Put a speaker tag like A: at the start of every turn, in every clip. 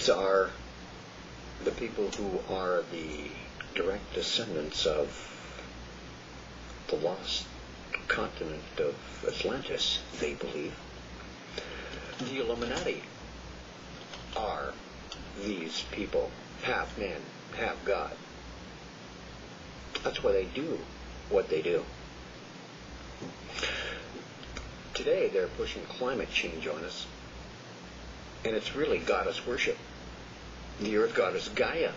A: These are the people who are the direct descendants of the lost continent of Atlantis, they believe. The Illuminati are these people, half man, half God. That's why they do what they do. Today they're pushing climate change on us, and it's really goddess worship. The earth goddess Gaia.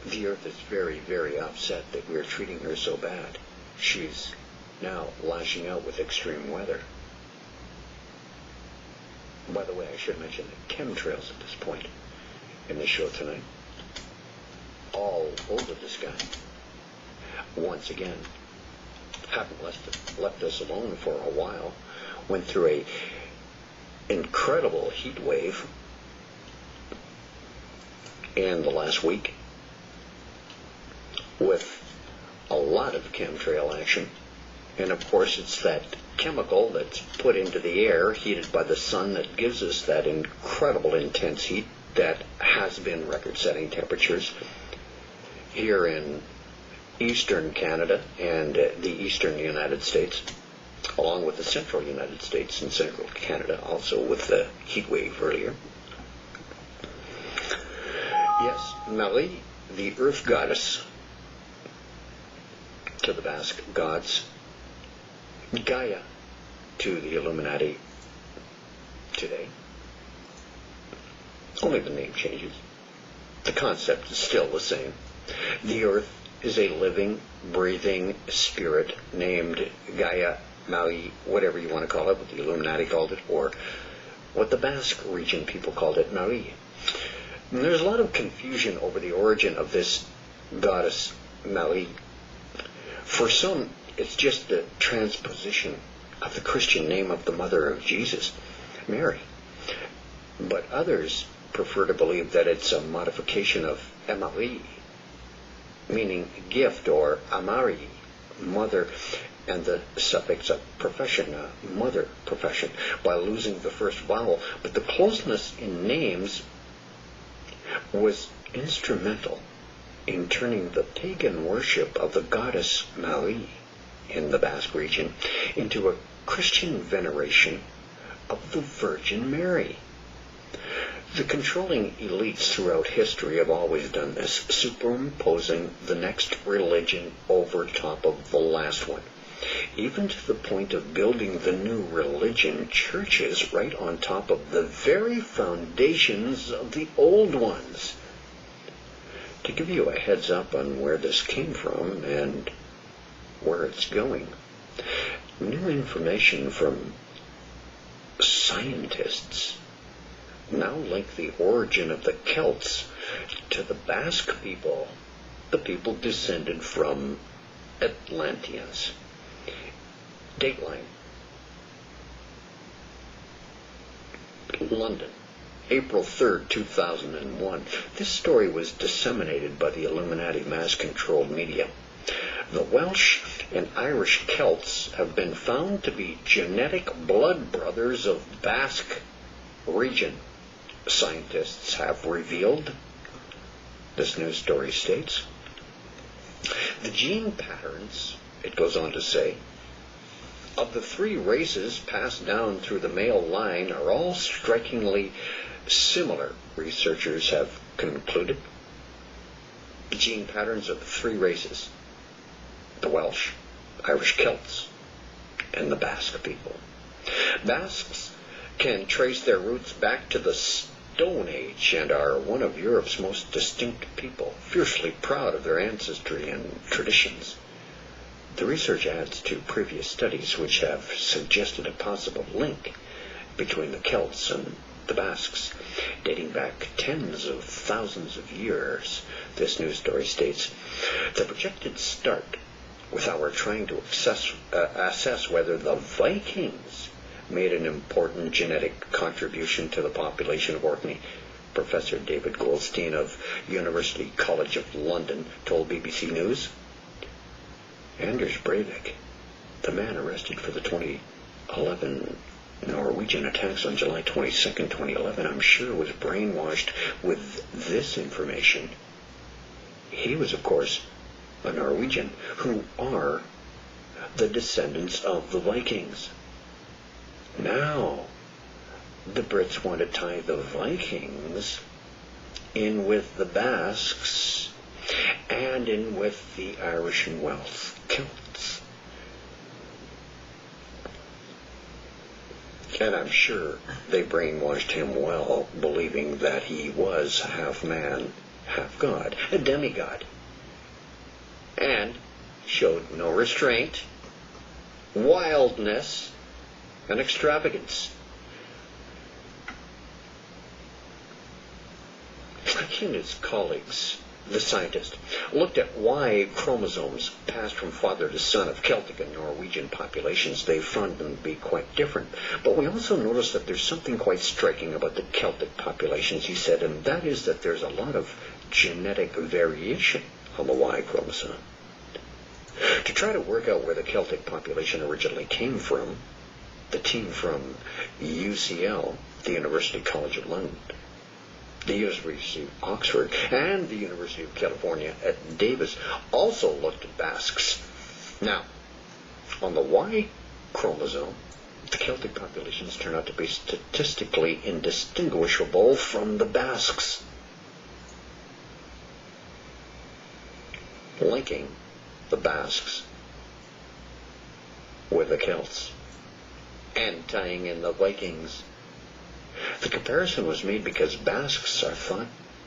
A: The earth is very, very upset that we're treating her so bad. She's now lashing out with extreme weather. By the way, I should mention the chemtrails at this point in the show tonight. All over the sky. Once again, haven't left us alone for a while. Went through a incredible heat wave in the last week with a lot of chemtrail action. And of course it's that chemical that's put into the air, heated by the sun, that gives us that incredible intense heat that has been record-setting temperatures here in eastern Canada and the eastern United States, along with the central United States and central Canada, also with the heat wave earlier. Yes, Marie, the earth goddess to the Basque gods, Gaia to the Illuminati today. Only the name changes. The concept is still the same. The earth is a living, breathing spirit named Gaia, Maui, whatever you want to call it, what the Illuminati called it, or what the Basque region people called it, Maui. And there's a lot of confusion over the origin of this goddess, Maui. For some, it's just the transposition of the Christian name of the mother of Jesus, Mary. But others prefer to believe that it's a modification of Emari, meaning gift, or Amari, mother, and the suffix of profession, mother profession, by losing the first vowel. But the closeness in names was instrumental in turning the pagan worship of the goddess Maui in the Basque region into a Christian veneration of the Virgin Mary. The controlling elites throughout history have always done this, superimposing the next religion over top of the last one, even to the point of building the new religion churches right on top of the very foundations of the old ones. To give you a heads up on where this came from and where it's going, new information from scientists now link the origin of the Celts to the Basque people, the people descended from Atlanteans. Dateline: London, April 3rd, 2001. This story was disseminated by the Illuminati mass-controlled media. The Welsh and Irish Celts have been found to be genetic blood brothers of Basque region, scientists have revealed, this news story states. The gene patterns, it goes on to say, of the three races passed down through the male line are all strikingly similar, researchers have concluded. The gene patterns of the three races: the Welsh, Irish Celts, and the Basque people. Basques can trace their roots back to the Stone Age and are one of Europe's most distinct people, fiercely proud of their ancestry and traditions. The research adds to previous studies which have suggested a possible link between the Celts and the Basques, dating back tens of thousands of years. This news story states, the projected start with our trying to assess whether the Vikings made an important genetic contribution to the population of Orkney. Professor David Goldstein of University College of London told BBC News. Anders Breivik, the man arrested for the 2011 Norwegian attacks on July 22nd, 2011, I'm sure was brainwashed with this information. He was, of course, a Norwegian, who are the descendants of the Vikings. Now, the Brits want to tie the Vikings in with the Basques and in with the Irish and Welsh Celts. And I'm sure they brainwashed him well, believing that he was half man, half god, a demigod, and showed no restraint, wildness, and extravagance. He and his colleagues, the scientist, looked at why chromosomes passed from father to son of Celtic and Norwegian populations. They found them to be quite different. But we also noticed that there's something quite striking about the Celtic populations, he said, and that is that there's a lot of genetic variation on the Y chromosome. To try to work out where the Celtic population originally came from, the team from UCL, the University College of London, the University of Oxford, and the University of California at Davis also looked at Basques. Now, on the Y chromosome, the Celtic populations turn out to be statistically indistinguishable from the Basques, linking the Basques with the Celts and tying in the Vikings. The comparison was made because Basques are thought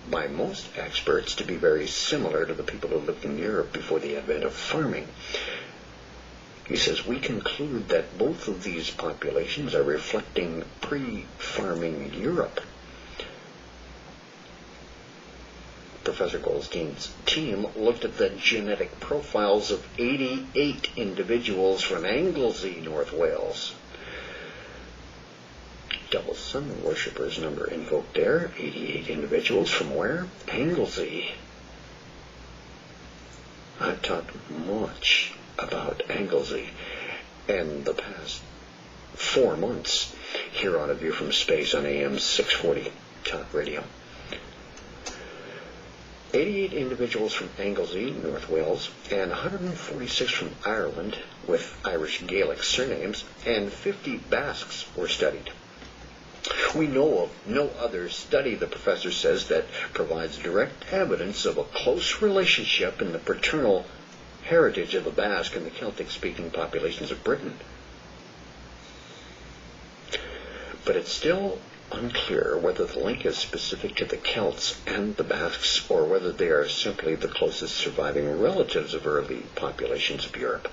A: by most experts to be very similar to the people who lived in Europe before the advent of farming. He says, we conclude that both of these populations are reflecting pre-farming Europe. Professor Goldstein's team looked at the genetic profiles of 88 individuals from Anglesey, North Wales. Double sun worshippers number invoked there, 88 individuals from where? Anglesey. I've talked much about Anglesey in the past 4 months here on A View from Space on AM 640 Talk Radio. 88 individuals from Anglesey, North Wales, and 146 from Ireland with Irish Gaelic surnames, and 50 Basques were studied. We know of no other study, the professor says, that provides direct evidence of a close relationship in the paternal heritage of the Basque and the Celtic-speaking populations of Britain. But it's still unclear whether the link is specific to the Celts and the Basques, or whether they are simply the closest surviving relatives of early populations of Europe.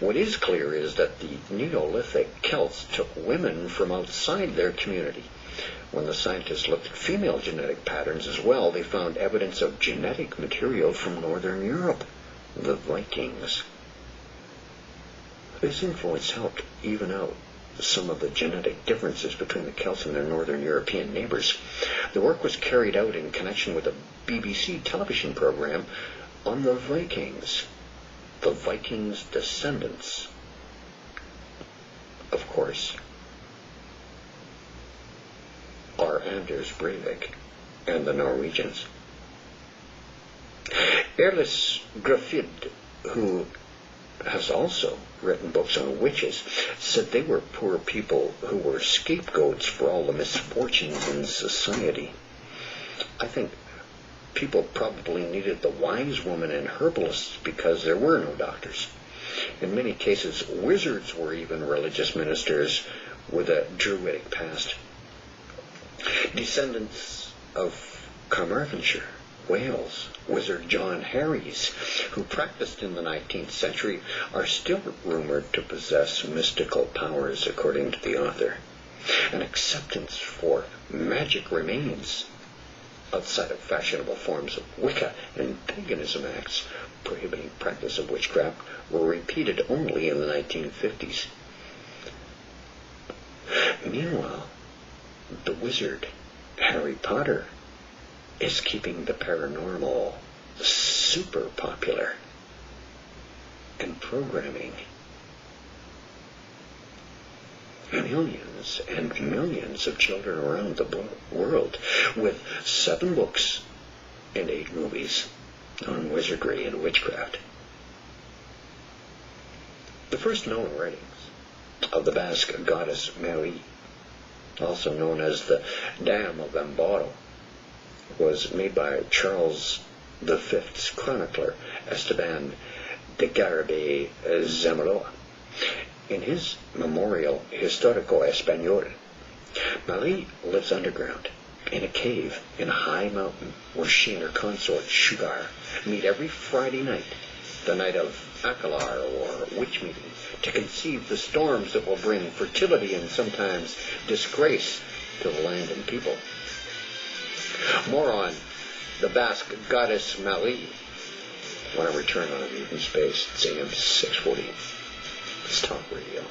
A: What is clear is that the Neolithic Celts took women from outside their community. When the scientists looked at female genetic patterns as well, they found evidence of genetic material from Northern Europe, the Vikings. This influence helped even out some of the genetic differences between the Celts and their northern European neighbors. The work was carried out in connection with a BBC television program on the Vikings. The Vikings' descendants, of course, are Anders Breivik and the Norwegians. Erlis Grafid, who has also written books on witches, said they were poor people who were scapegoats for all the misfortunes in society. I think people probably needed the wise woman and herbalists because there were no doctors. In many cases, wizards were even religious ministers with a druidic past. Descendants of Carmarthenshire, Wales, wizard John Harries, who practiced in the 19th century, are still rumored to possess mystical powers, according to the author. An acceptance for magic remains outside of fashionable forms of Wicca and paganism acts prohibiting practice of witchcraft were repeated only in the 1950s. Meanwhile, the wizard Harry Potter is keeping the paranormal super popular and programming. millions and millions of children around the world with 7 books and 8 movies on wizardry and witchcraft. The first known writings of the Basque goddess Maui, also known as the Dam of Embaro, was made by Charles V's chronicler Esteban de Garibay Zamora. In his Memorial Histórico Español, Maui lives underground in a cave in a high mountain where she and her consort Sugar meet every Friday night, the night of Akalar or witch meeting, to conceive the storms that will bring fertility and sometimes disgrace to the land and people. More on the Basque goddess Maui when I return on a Mutant Space. It's AM 640. It's Talk Radio.